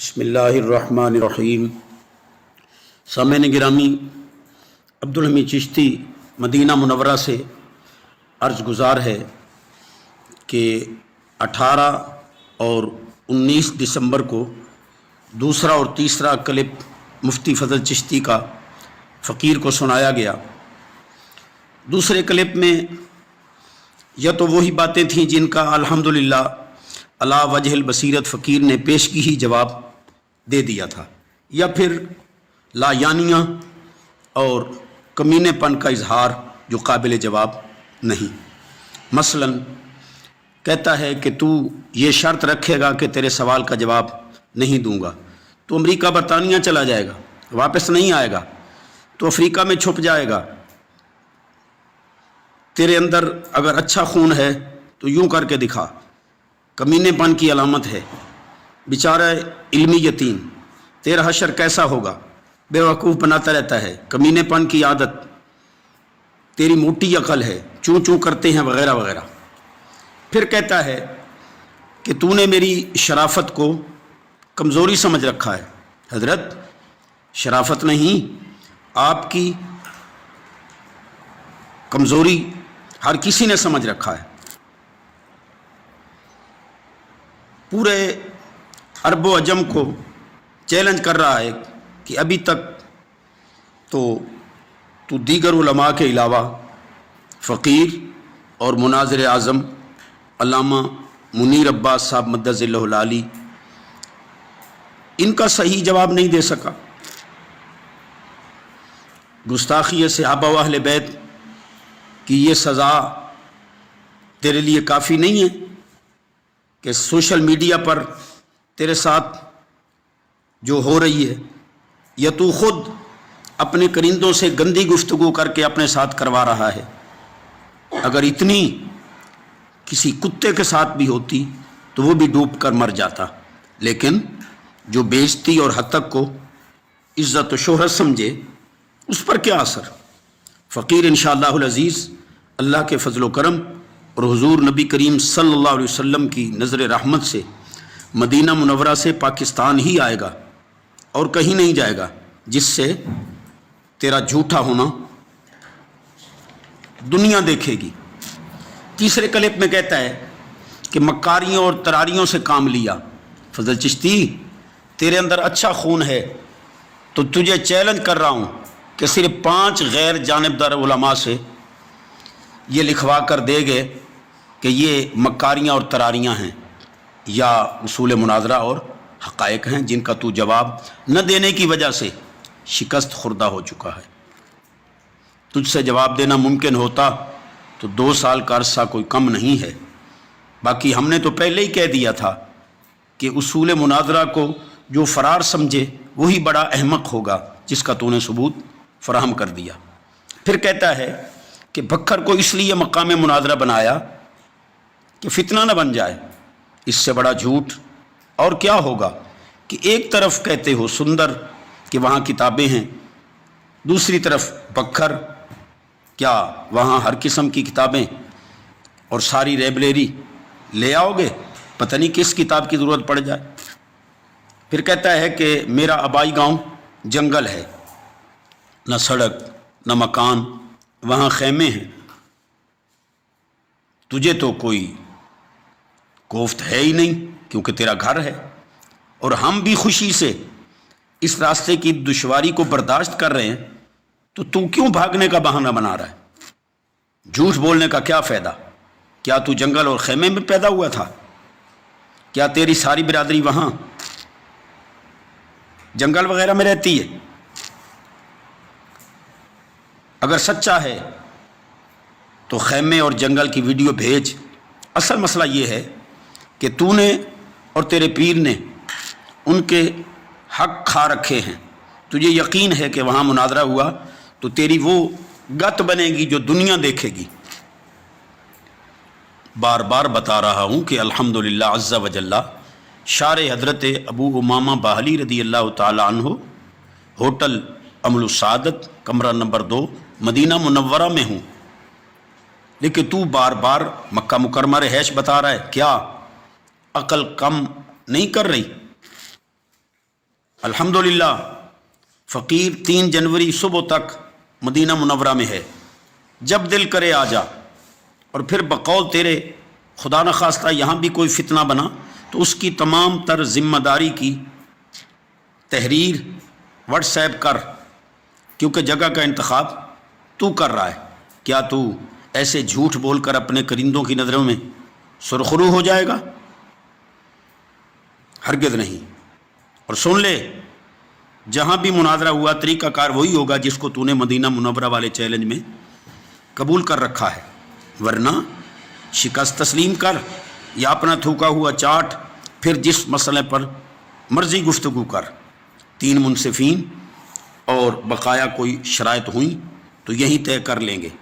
बिस्मिल्लाहिर्रहमानिर्रहीम। सामईन गिरामी, Abdul Hamid Chishti Medina Munawwara से अर्ज़ गुज़ार है कि 18 और 19 दिसंबर को दूसरा और तीसरा क्लिप मुफ्ती फ़ज़ल चिश्ती का फ़कीर को सुनाया गया। दूसरे क्लिप में यह तो वही बातें थीं जिनका अल्हम्दुलिल्लाह अला वजहिल बसीरत फ़कीर ने पेशगी ही जवाब दे दिया था, या फिर लायानियाँ और कमीनेपन का इजहार जो काबिल जवाब नहीं। मसलन कहता है कि तू ये शर्त रखेगा कि तेरे सवाल का जवाब नहीं दूंगा तो अमेरिका बरतानिया चला जाएगा, वापस नहीं आएगा, तो अफ्रीका में छुप जाएगा। तेरे अंदर अगर अच्छा खून है तो यूं करके दिखा, कमीनेपन की अलामत है। बेचारा इल्मी यतीम, तेरा हशर कैसा होगा, बेवकूफ़ बनाता रहता है, कमीनेपन की आदत, तेरी मोटी अकल है, चूँ चूँ करते हैं वगैरह वगैरह। फिर कहता है कि तूने मेरी शराफत को कमज़ोरी समझ रखा है। हज़रत, शराफत नहीं, आपकी कमज़ोरी हर किसी ने समझ रखा है। पूरे अरबो अजम को चैलेंज कर रहा है कि अभी तक तो तू दीगर उलमा के अलावा फ़कीर और मुनाज़िर आज़म अल्लामा मुनीर अब्बास साहब मद्दज़िल्लहुल आली इनका सही जवाब नहीं दे सका। गुस्ताखी सहाबा व अहले बैत कि ये सज़ा तेरे लिए काफ़ी नहीं है कि सोशल मीडिया पर तेरे साथ जो हो रही है, या तू खुद अपने करिंदों से गंदी गुफ्तगू करके अपने साथ करवा रहा है। अगर इतनी किसी कुत्ते के साथ भी होती तो वो भी डूब कर मर जाता, लेकिन जो बेइज्जती और हतक को इज़्ज़त व शोहरत समझे उस पर क्या असर। फ़कीर इंशाअल्लाहुल अज़ीज़ अल्लाह के फ़ज़ल व करम और हुज़ूर नबी करीम सल्लल्लाहु अलैहि वसल्लम की नज़र रहमत से मदीना मुनव्वरा से पाकिस्तान ही आएगा और कहीं नहीं जाएगा, जिससे तेरा झूठा होना दुनिया देखेगी। तीसरे क्लिप में कहता है कि मक्कारियों और तरारियों से काम लिया। फ़ज़ल चिश्ती, तेरे अंदर अच्छा खून है तो तुझे चैलेंज कर रहा हूँ कि सिर्फ 5 गैर जानिबदार उलमा से ये लिखवा कर दे गए कि ये मक्कारियाँ और तरारियाँ हैं या उसूल मुनाजरा और हक़ाइक़ हैं जिनका तू जवाब न देने की वजह से शिकस्त खुर्दा हो चुका है। तुझसे जवाब देना मुमकिन होता तो 2 साल का अरसा कोई कम नहीं है। बाकी हमने तो पहले ही कह दिया था कि उसूल मुनाजरा को जो फ़रार समझे वही बड़ा अहमक होगा, जिसका तूने सबूत फराहम कर दिया। फिर कहता है कि बखर को इसलिए मकाम मुनाजरा बनाया कि फितना न बन जाए। इससे बड़ा झूठ और क्या होगा कि एक तरफ कहते हो सुंदर कि वहाँ किताबें हैं, दूसरी तरफ बखर, क्या वहाँ हर किस्म की किताबें और सारी लाइब्रेरी ले आओगे, पता नहीं किस किताब की ज़रूरत पड़ जाए। फिर कहता है कि मेरा आबाई गांव जंगल है, न सड़क न मकान, वहाँ खैमे हैं, तुझे तो कोई कोफ्त है ही नहीं क्योंकि तेरा घर है, और हम भी खुशी से इस रास्ते की दुश्वारी को बर्दाश्त कर रहे हैं, तो तू क्यों भागने का बहाना बना रहा है। झूठ बोलने का क्या फ़ायदा। क्या तू जंगल और खैमे में पैदा हुआ था? क्या तेरी सारी बिरादरी वहाँ जंगल वगैरह में रहती है? अगर सच्चा है तो खैमे और जंगल की वीडियो भेज। असल मसला ये है कि तूने और तेरे पीर ने उनके हक खा रखे हैं। तुझे यकीन है कि वहाँ मुनाजरा हुआ तो तेरी वो गत बनेगी जो दुनिया देखेगी। बार बार बता रहा हूँ कि अल्हम्दुलिल्लाह अज़्ज़ा वजल्ला शार हज़रत अबू उमामा बाहली रदी अल्लाह ताला अन्हु, होटल अमल सादत, कमरा नंबर 2, मदीना मुनव्वरा में हूँ। लेकिन तू बार बार मक्का मुकरमा रहायश बता रहा है, क्या अकल कम नहीं कर रही? अल्हम्दुलिल्लाह फ़कीर 3 जनवरी सुबह तक मदीना मुनव्वरा में है, जब दिल करे आ जा। और फिर बकौल तेरे खुदा न खास्ता यहाँ भी कोई फितना बना तो उसकी तमाम तर ज़िम्मेदारी की तहरीर व्हाट्सएप कर, क्योंकि जगह का इंतखाब तू कर रहा है। क्या तू ऐसे झूठ बोलकर अपने करिंदों की नज़रों में सुरखरू हो जाएगा? हरगिज़ नहीं। और सुन ले, जहाँ भी मुनाजरा हुआ तरीक़ाकार वही होगा जिसको तूने मदीना मुनव्वरा वाले चैलेंज में कबूल कर रखा है, वरना शिकस्त तस्लीम कर या अपना थूका हुआ चाट, फिर जिस मसले पर मर्जी गुफ्तगू कर। 3 मुनसिफीन और बकाया कोई शराइत हुई तो यहीं तय कर लेंगे।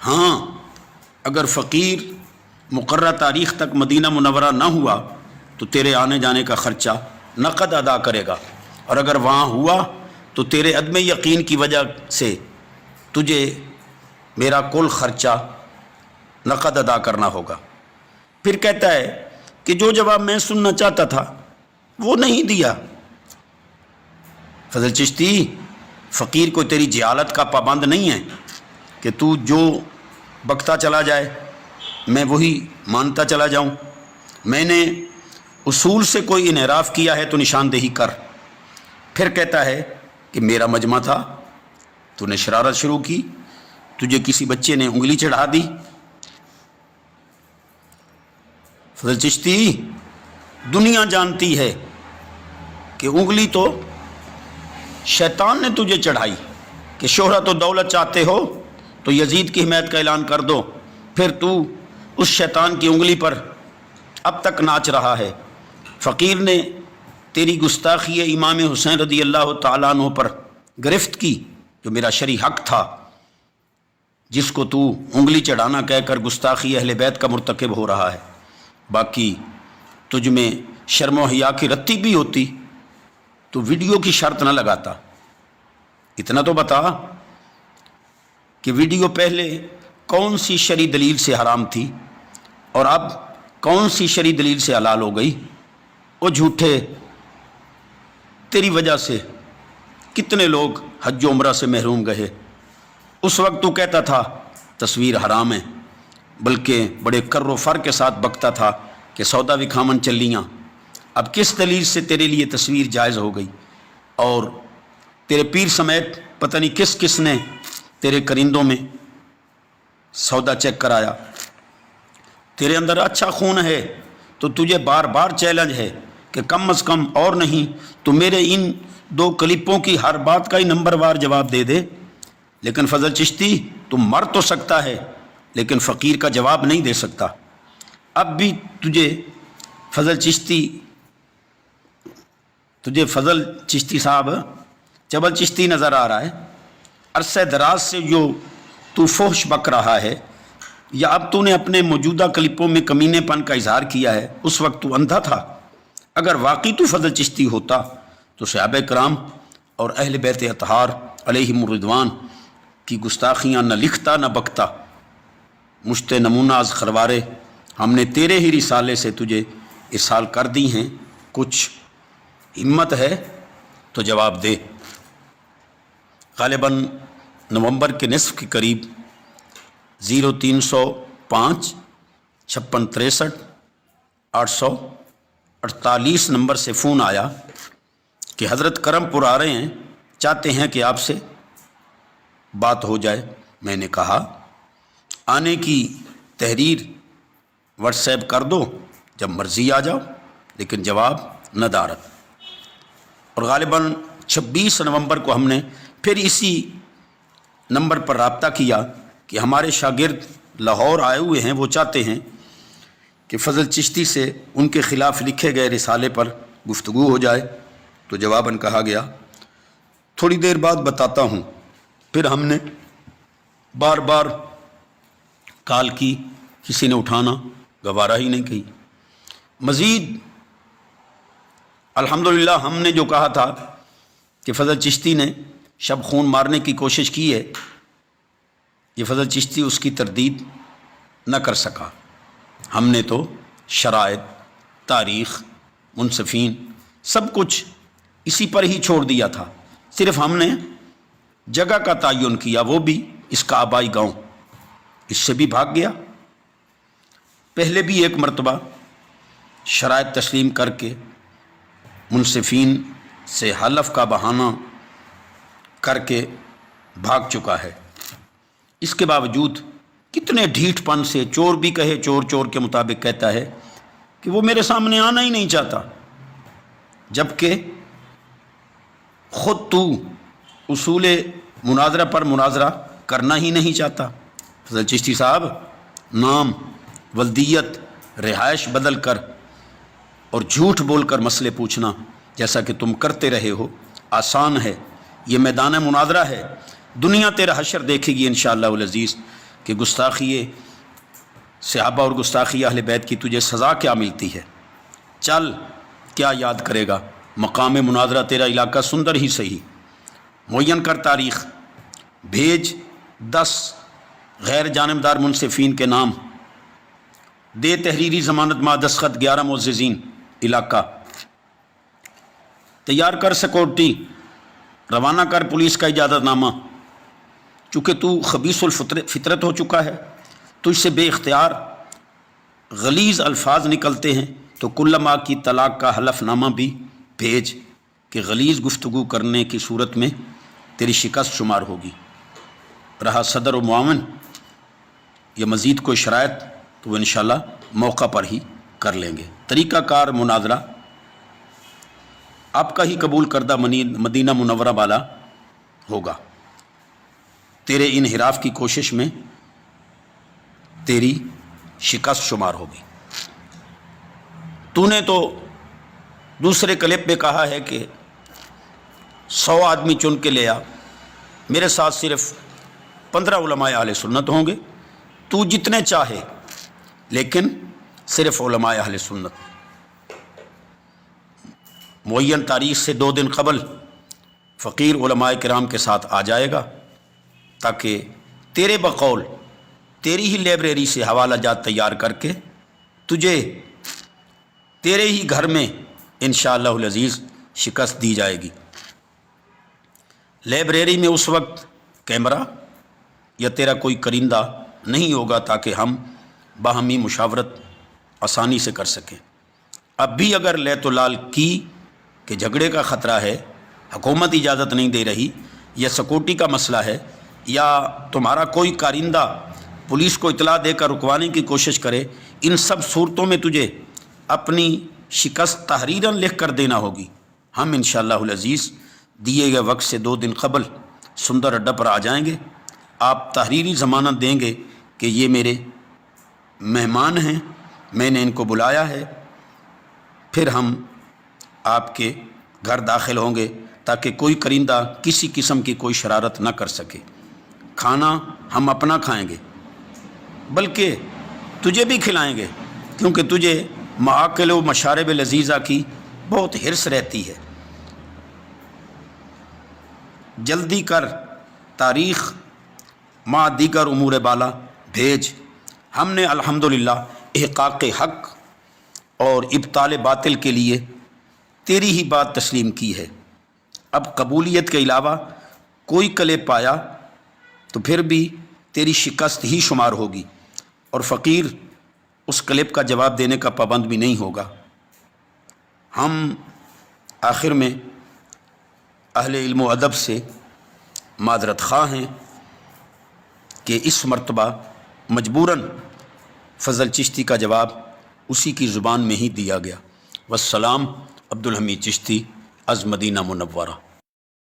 हाँ, अगर फ़कीर मुकर्रर तारीख़ तक मदीना मुनव्वरा ना हुआ तो तेरे आने जाने का ख़र्चा नक़द अदा करेगा, और अगर वहाँ हुआ तो तेरे अदम यकीन की वजह से तुझे मेरा कुल ख़र्चा नक़द अदा करना होगा। फिर कहता है कि जो जवाब मैं सुनना चाहता था वो नहीं दिया। फजल चिश्ती, फ़कीर को तेरी जहालत का पाबंद नहीं है कि तू जो बकता चला जाए मैं वही मानता चला जाऊं। मैंने उसूल से कोई इनहराफ किया है तो निशानदेही कर। फिर कहता है कि मेरा मजमा था, तूने शरारत शुरू की, तुझे किसी बच्चे ने उंगली चढ़ा दी। फजल चिश्ती, दुनिया जानती है कि उंगली तो शैतान ने तुझे चढ़ाई कि शोहरत और दौलत चाहते हो तो यजीद की हिमायत का ऐलान कर दो। फिर तू उस शैतान की उंगली पर अब तक नाच रहा है। फ़कीर ने तेरी गुस्ताखी इमाम हुसैन रदी अल्लाह तआला अन्हु पर गिरफ्त की, जो मेरा शरई हक था, जिसको तू उंगली चढ़ाना कहकर गुस्ताखी अहले बैत का मुर्तकिब हो रहा है। बाकी तुझ में शर्म व हया की रत्ती भी होती तो वीडियो की शर्त न लगाता। इतना तो बता कि वीडियो पहले कौन सी शरई दलील से हराम थी और अब कौन सी शरई दलील से हलाल हो गई? वो झूठे, तेरी वजह से कितने लोग हज उम्रा से महरूम गए। उस वक्त तू कहता था तस्वीर हराम है, बल्कि बड़े कर्रो फर के साथ बकता था कि सौदा भी खामन चलियाँ। अब किस दलील से तेरे लिए तस्वीर जायज़ हो गई? और तेरे पीर समेत पता नहीं किस किस ने तेरे करिंदों में सौदा चेक कराया। तेरे अंदर अच्छा खून है तो तुझे बार बार चैलेंज है कि कम अज़ कम और नहीं तो मेरे इन 2 क्लिपों की हर बात का ही नंबरवार जवाब दे दे। लेकिन फजल चिश्ती, तू मर तो सकता है लेकिन फ़कीर का जवाब नहीं दे सकता। अब भी तुझे फजल चिश्ती साहब चबल चिश्ती नज़र आ रहा है। अरसे दराज से जो तू फोश बक रहा है या अब तूने अपने मौजूदा क्लिपों में कमीनेपन का इजहार किया है, उस वक्त तू अंधा था। अगर वाकई तू फजल चिश्ती होता तो सहाबा कराम और अहले बैत अतहार अलैहिम रिदवान की गुस्ताखियाँ न लिखता न बकता। मुश्ते नमूनाज खरवारे हमने तेरे ही रिसाले से तुझे इरसाल कर दी हैं। कुछ हिम्मत है तो जवाब दे। ग़ालिबन नवंबर के निस्फ़ के करीब 0305 56 63 848 नंबर से फ़ोन आया कि हज़रत करमपुर आ रहे हैं, चाहते हैं कि आपसे बात हो जाए। मैंने कहा आने की तहरीर व्हाट्सएप कर दो, जब मर्ज़ी आ जाओ, लेकिन जवाब नदारत। और ग़ालिबन 26 नवंबर को हमने फिर इसी नंबर पर रब्ता किया कि हमारे शागिर्द लाहौर आए हुए हैं, वो चाहते हैं कि फजल चिश्ती से उनके ख़िलाफ़ लिखे गए रिसाले पर गुफ्तगू हो जाए। तो जवाबन कहा गया थोड़ी देर बाद बताता हूँ। फिर हमने बार बार कॉल की, किसी ने उठाना गवारा ही नहीं की। मज़ीद अल्हम्दुलिल्लाह हमने जो कहा था कि फजल चिश्ती ने शब खून मारने की कोशिश की है, ये फजल चिश्ती उसकी तरदीद न कर सका। हमने तो शराइत, तारीख़, मुनसिफ़ीन सब कुछ اسی پر ہی چھوڑ دیا تھا، صرف ہم نے جگہ کا تعین کیا، وہ بھی اس کا آبائی گاؤں، اس سے بھی بھاگ گیا۔ پہلے بھی ایک مرتبہ شرائط تسلیم کر کے منصفین سے حلف کا بہانہ کر کے بھاگ چکا ہے۔ اس کے باوجود کتنے ڈھیٹ پن سے، چور بھی کہے چور چور کے مطابق کہتا ہے کہ وہ میرے سامنے آنا ہی نہیں چاہتا، جبکہ خود تو اصول مناظرہ پر مناظرہ کرنا ہی نہیں چاہتا۔ فضل چشتی صاحب، نام، ولدیت، رہائش بدل کر اور جھوٹ بول کر مسئلے پوچھنا جیسا کہ تم کرتے رہے ہو آسان ہے۔ یہ میدان مناظرہ ہے، دنیا تیرا حشر دیکھے گی انشاءاللہ العزیز کہ گستاخی صحابہ اور گستاخی اہل بیت کی تجھے سزا کیا ملتی ہے۔ چل، کیا یاد کرے گا، مقام مناظرہ تیرا علاقہ سندر ہی صحیح، معین کر تاریخ، بھیج 10 غیر جانبدار منصفین کے نام، دے تحریری ضمانت مع دستخط 11 معززین، علاقہ تیار کر، سیکورٹی روانہ کر، پولیس کا اجازت نامہ۔ چونکہ تو خبیث الفطرت ہو چکا ہے، تجھ سے بے اختیار غلیظ الفاظ نکلتے ہیں، تو کلما کی طلاق کا حلف نامہ بھی بھیج کہ غلیظ گفتگو کرنے کی صورت میں تیری شکست شمار ہوگی۔ رہا صدر و معاون یا مزید کوئی شرائط تو وہ انشاءاللہ موقع پر ہی کر لیں گے۔ طریقہ کار مناظرہ آپ کا ہی قبول کردہ مدینہ منورہ والا ہوگا۔ تیرے انحراف کی کوشش میں تیری شکست شمار ہوگی۔ تو نے تو دوسرے کلپ میں کہا ہے کہ 100 آدمی چن کے لے آ، میرے ساتھ صرف 15 علماء اہل سنت ہوں گے، تو جتنے چاہے، لیکن صرف علماء اہل سنت۔ معین تاریخ سے 2 دن قبل فقیر علماء کرام کے ساتھ آ جائے گا، تاکہ تیرے بقول تیری ہی لائبریری سے حوالہ جات تیار کر کے تجھے تیرے ہی گھر میں انشاءاللہ العزیز شکست دی جائے گی۔ لائبریری میں اس وقت کیمرہ یا تیرا کوئی کرندہ نہیں ہوگا تاکہ ہم باہمی مشاورت آسانی سے کر سکیں۔ اب بھی اگر لیت و لال کی کہ جھگڑے کا خطرہ ہے، حکومت اجازت نہیں دے رہی، یا سیکورٹی کا مسئلہ ہے، یا تمہارا کوئی کارندہ پولیس کو اطلاع دے کر رکوانے کی کوشش کرے، ان سب صورتوں میں تجھے اپنی شکست تحریراً لکھ کر دینا ہوگی۔ ہم انشاءاللہ العزیز دیے گئے وقت سے 2 دن قبل سندر اڈہ پر آ جائیں گے۔ آپ تحریری ضمانت دیں گے کہ یہ میرے مہمان ہیں، میں نے ان کو بلایا ہے، پھر ہم آپ کے گھر داخل ہوں گے تاکہ کوئی کرندہ کسی قسم کی کوئی شرارت نہ کر سکے۔ کھانا ہم اپنا کھائیں گے، بلکہ تجھے بھی کھلائیں گے، کیونکہ تجھے معاقل و مشارب لذیذہ کی بہت حرص رہتی ہے۔ جلدی کر، تاریخ مع دیگر امور بالا بھیج۔ ہم نے الحمدللہ احقاق حق اور ابطال باطل کے لیے تیری ہی بات تسلیم کی ہے۔ اب قبولیت کے علاوہ کوئی کلپ پایا تو پھر بھی تیری شکست ہی شمار ہوگی، اور فقیر اس کلپ کا جواب دینے کا پابند بھی نہیں ہوگا۔ ہم آخر میں اہل علم و ادب سے معذرت خواہ ہیں کہ اس مرتبہ مجبوراً فضل چشتی کا جواب اسی کی زبان میں ہی دیا گیا۔ والسلام، عبدالحمید چشتی از مدینہ منورہ۔